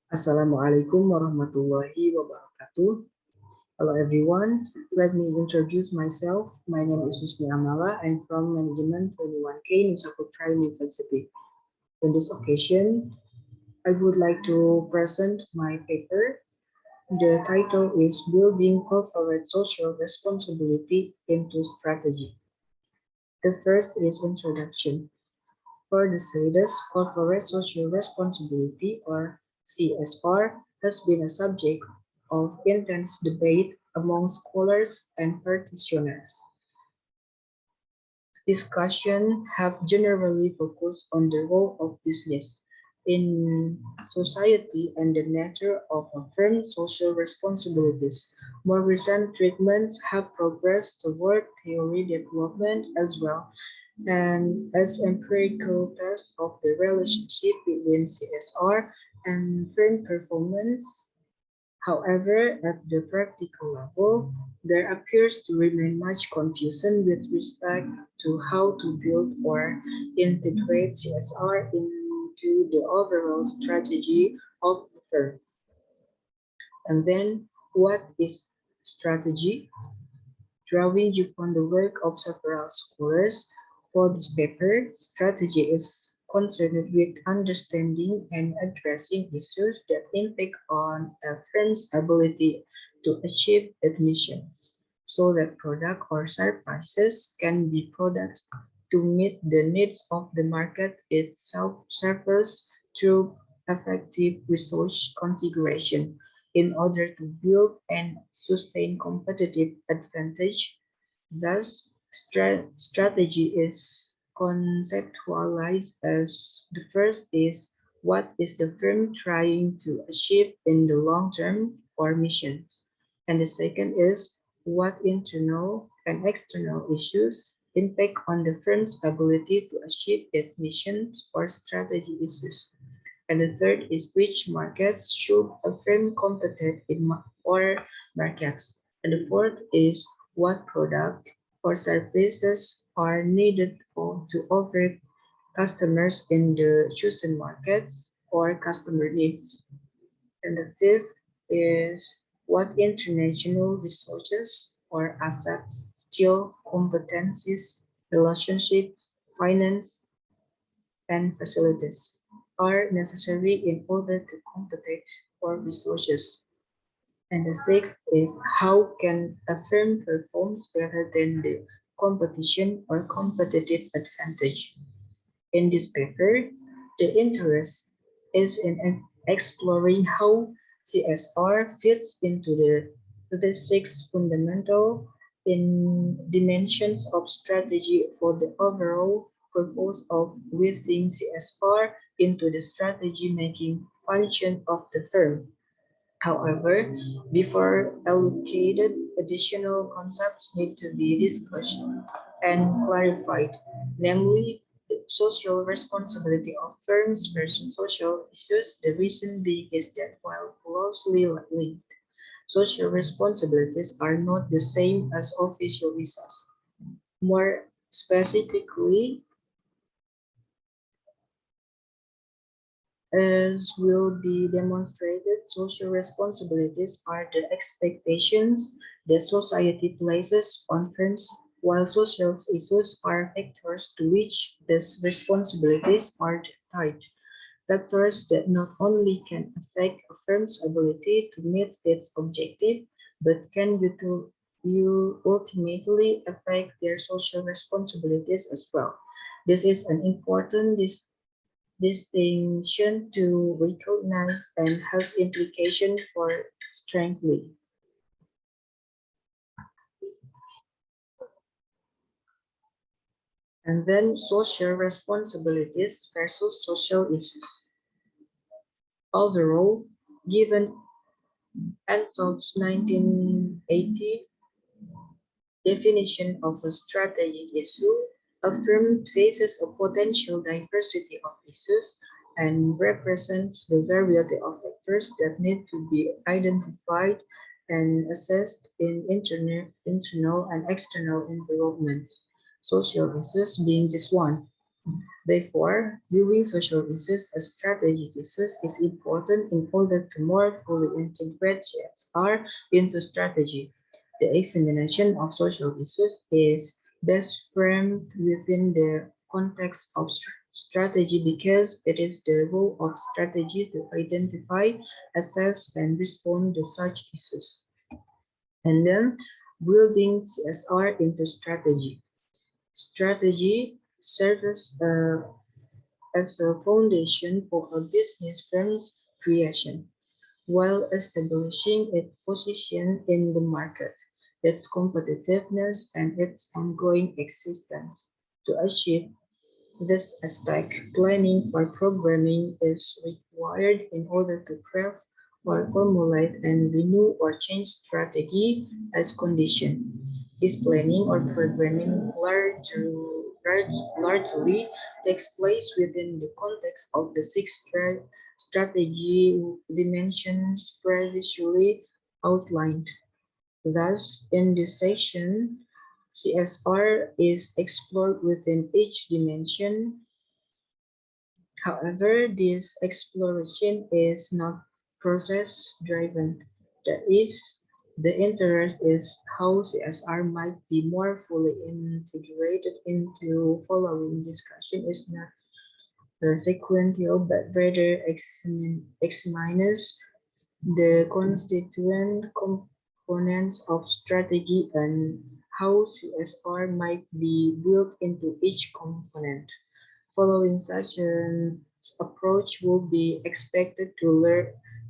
Assalamualaikum warahmatullahi wabarakatuh. Hello everyone. Let me introduce myself. My name is Husni Amala. I'm from Management 21K Nusa Putra University. In this occasion, I would like to present my paper. The title is Building Corporate Social Responsibility into Strategy. The first is introduction. For the status, corporate social responsibility, or CSR, has been a subject of intense debate among scholars and practitioners. Discussions have generally focused on the role of business in society and the nature of a firm's social responsibilities. More recent treatments have progressed toward theory development as well, and as empirical tests of the relationship between CSR and firm performance. However, at the practical level, there appears to remain much confusion with respect to how to build or integrate CSR into the overall strategy of the firm. And then, what is strategy? Drawing upon the work of several scholars for this paper, strategy is concerned with understanding and addressing issues that impact on a firm's ability to achieve its missions, so that product or services can be products to meet the needs of the market itself serves through effective resource configuration in order to build and sustain competitive advantage. Thus, strategy is conceptualized as the first is what is the firm trying to achieve in the long term or missions, and the second is what internal and external issues impact on the firm's ability to achieve its missions or strategy issues. And the third is which markets should a firm compete in or markets. And the fourth is what product or services are needed to offer customers in the chosen markets or customer needs. And the fifth is what international resources or assets, skill, competencies, relationships, finance, and facilities are necessary in order to compete for resources. And the sixth is how can a firm performs better than the competition or competitive advantage. In this paper, the interest is in exploring how CSR fits into the six fundamental in dimensions of strategy for the overall purpose of weaving CSR into the strategy making function of the firm. However, before allocated, additional concepts need to be discussed and clarified, namely the social responsibility of firms versus social issues. The reason being is that while closely linked, social responsibilities are not the same as official issues. More specifically, as will be demonstrated, social responsibilities are the expectations that society places on firms, while social issues are factors to which these responsibilities are tied. Factors that not only can affect a firm's ability to meet its objective, but can you ultimately affect their social responsibilities as well. This is an important distinction to recognize and has implication for strengthening. And then social responsibilities versus social issues. Overall, given Anson's 1980 definition of a strategic issue, a firm faces a potential diversity of issues and represents the variety of factors that need to be identified and assessed in internal and external environments, social issues being just one. Therefore, viewing social issues as strategic issues is important in order to more fully integrate CSR into strategy. The examination of social issues is best framed within the context of strategy because it is the role of strategy to identify, assess, and respond to such issues. And then building CSR into strategy. Strategy serves as a foundation for a business firm's creation, while establishing its position in the market, its competitiveness, and its ongoing existence. To achieve this aspect, planning or programming is required in order to craft or formulate and renew or change strategy as condition. This planning or programming largely takes place within the context of the six strategy dimensions previously outlined. Thus, in this section, CSR is explored within each dimension. However, this exploration is not process-driven. That is, the interest is how CSR might be more fully integrated into following discussion is not sequential, but rather examines the constituent components of strategy and how CSR might be built into each component. Following such an approach will be expected to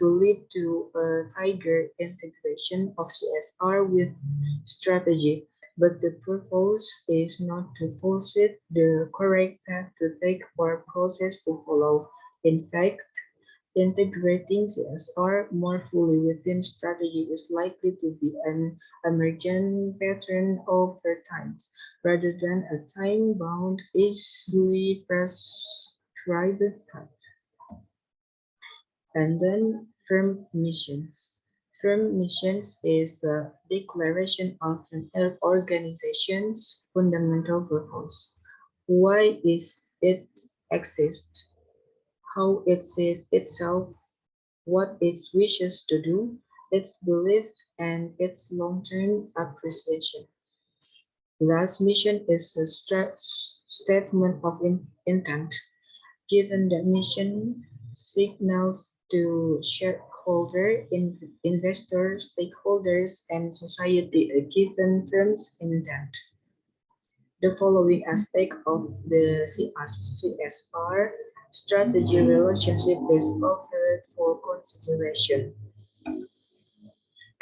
lead to a tighter integration of CSR with strategy, but the purpose is not to posit the correct path to take or process to follow. In fact, integrating CSR more fully within strategy is likely to be an emergent pattern over time, rather than a time-bound, easily prescribed path. And then firm missions. Firm missions is a declaration of an organization's fundamental purpose. Why is it exist? How it sees itself, what it wishes to do, its belief, and its long-term appreciation. Thus, mission is a statement of intent. Given that mission signals to shareholder, investors, stakeholders, and society a given firm's intent. The following aspect of the CSR strategy relationship is offered for consideration.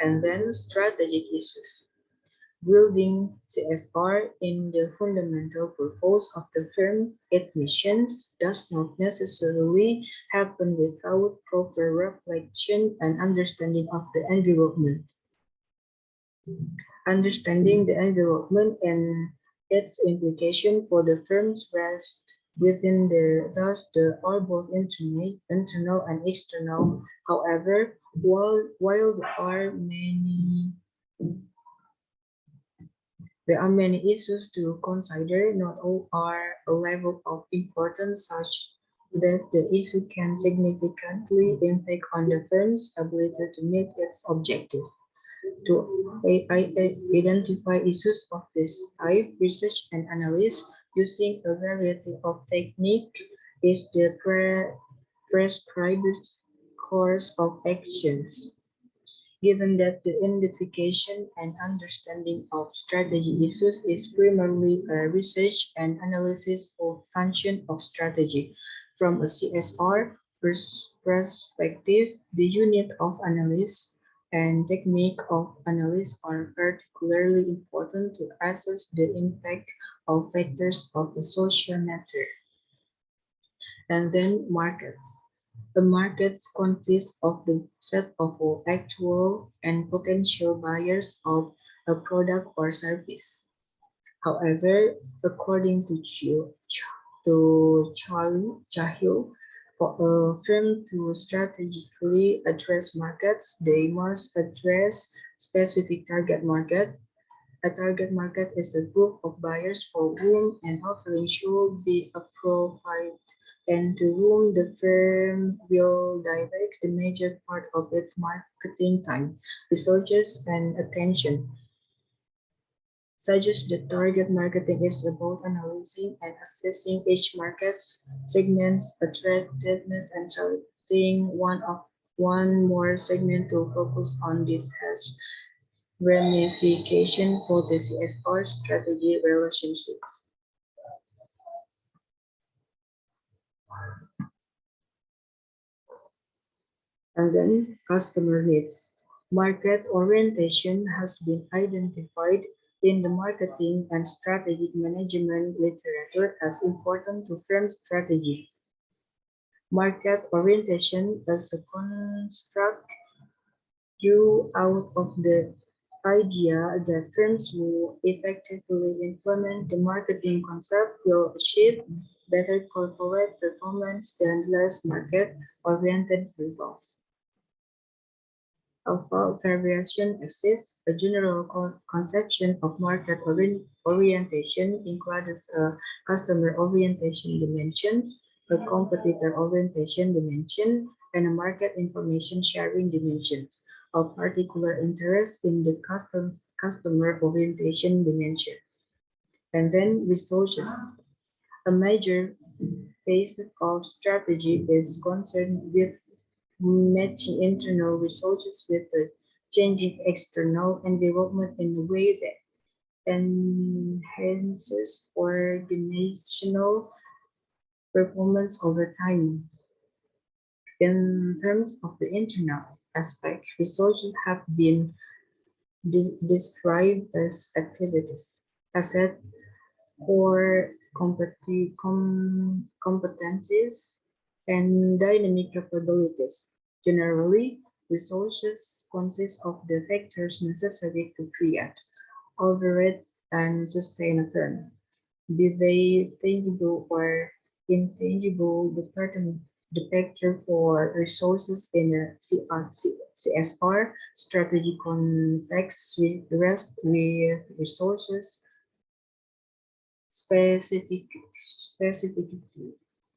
And then strategic issues. Building CSR in the fundamental purpose of the firm, its missions, does not necessarily happen without proper reflection and understanding of the environment. Understanding the environment and its implication for the firm's rest within the are both internal and external. However, while there are many issues to consider, not all are a level of importance such that the issue can significantly impact on the firm's ability to meet its objective. To identify issues of this type, research and analysis using a variety of techniques is the prescribed course of actions. Given that the identification and understanding of strategy issues is primarily a research and analysis of function of strategy. From a CSR perspective, the unit of analysis and technique of analysis are particularly important to assess the impact of factors of the social nature. And then markets. The market consists of the set of all actual and potential buyers of a product or service. However, according to Cahill, for a firm to strategically address markets, they must address specific target market, A target market is a group of buyers for whom an offering should be a profit and to whom the firm will direct the major part of its marketing time, resources, and attention. Suggests that target marketing is about analyzing and assessing each market segment's attractiveness and selecting one more segment to focus on. This has ramification for the CSR strategy relationship. And then customer needs. Market orientation has been identified in the marketing and strategic management literature as important to firm strategy. Market orientation as a construct grew out of the idea that firms who effectively implement the marketing concept will achieve better corporate performance than less market-oriented results. Although variation exists, a general conception of market orientation includes a customer orientation dimension, a competitor orientation dimension, and a market information sharing dimensions. Of particular interest in the customer orientation dimension. And then resources. A major phase of strategy is concerned with matching internal resources with the changing external environment in a way that enhances organizational performance over time. In terms of the internal aspect, resources have been described as activities, assets, or competencies and dynamic capabilities. Generally, resources consist of the factors necessary to create, operate, and sustain a firm. Be they tangible or intangible, the picture for resources in a CSR strategy context rest with resources specifically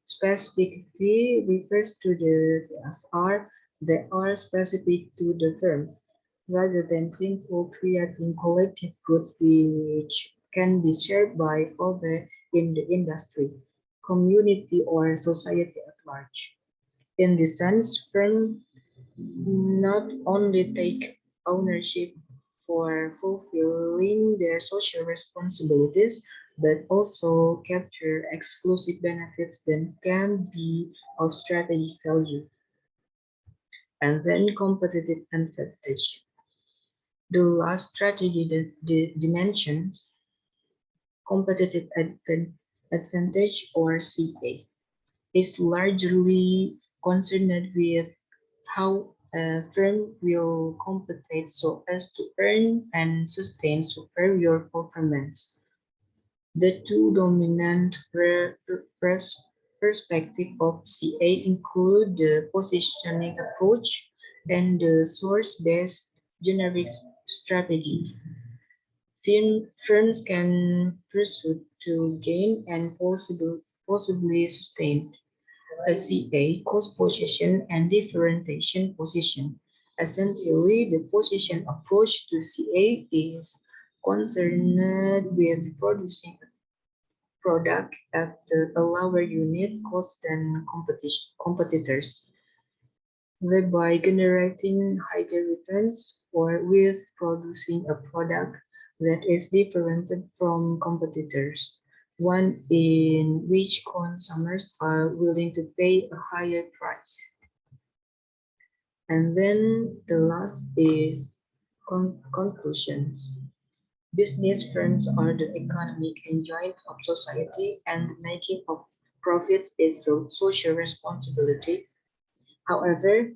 specifically refers to the CSR that are specific to the firm, rather than simple creating collective goods which can be shared by others in the industry, community, or society at large. In this sense, firms not only take ownership for fulfilling their social responsibilities, but also capture exclusive benefits that can be of strategic value. And then competitive advantage. The last strategy dimensions, competitive advantage or CA, is largely concerned with how a firm will compete so as to earn and sustain superior performance. The two dominant perspectives of CA include the positioning approach and the source-based generic strategy. Firms can pursue to gain and possibly sustain a CA cost position and differentiation position. Essentially, the position approach to CA is concerned with producing a product at a lower unit cost than competitors, thereby generating higher returns, or with producing a product that is different from competitors, one in which consumers are willing to pay a higher price. And then the last is conclusions. Business firms are the economic engine of society, and the making of profit is a social responsibility. However,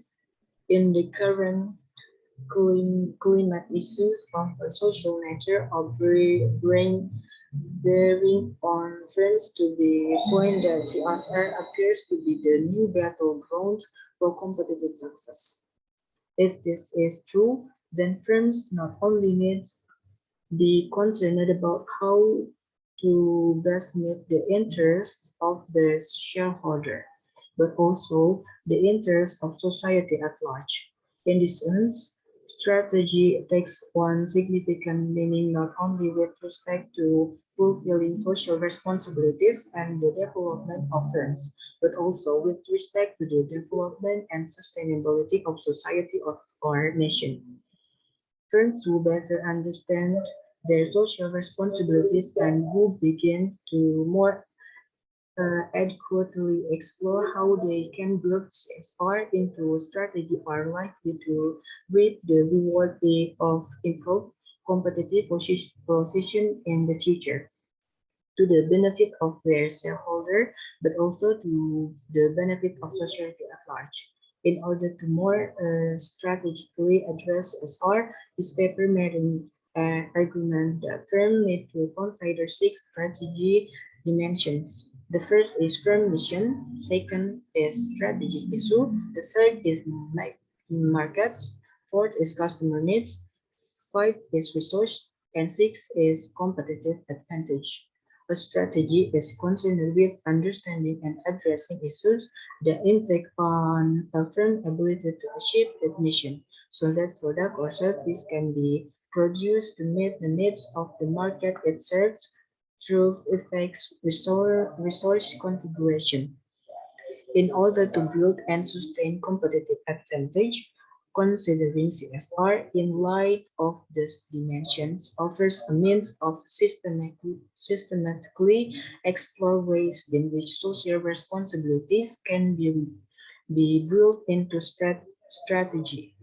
in the current climate issues of a social nature are bearing on firms to the point that CSR appears to be the new battleground for competitive success. If this is true, then firms not only need be concerned about how to best meet the interests of the shareholder, but also the interests of society at large. In this sense, strategy takes one significant meaning not only with respect to fulfilling social responsibilities and the development of firms, but also with respect to the development and sustainability of society of our nation. Firms who better understand their social responsibilities and who begin to more adequately explore how they can build CSR into a strategy are likely to reap the reward of improved competitive position in the future to the benefit of their shareholder, but also to the benefit of society at large. In order to more strategically address SR, this paper made an argument that firm need to consider six strategy dimensions. The first is firm mission, second is strategic issue, the third is markets, fourth is customer needs, five is resource, and six is competitive advantage. A strategy is concerned with understanding and addressing issues that impact on a firm's ability to achieve its mission, so that product or service can be produced to meet the needs of the market it serves through effects resource configuration. In order to build and sustain competitive advantage, considering CSR in light of these dimensions offers a means of systematically explore ways in which social responsibilities can be built into strategy.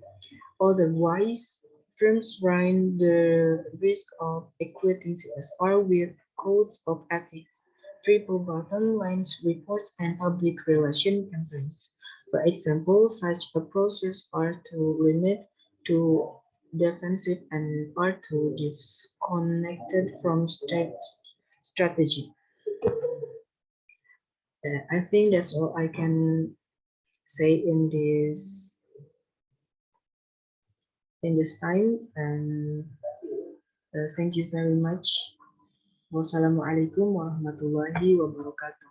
Otherwise, firms run the risk of equating CSR with codes of ethics, triple bottom lines reports, and public relation campaigns. For example, such approaches are too limit to defensive and are too disconnected from strategy. I think that's all I can say in this time, and thank you very much. Wassalamualaikum warahmatullahi wabarakatuh.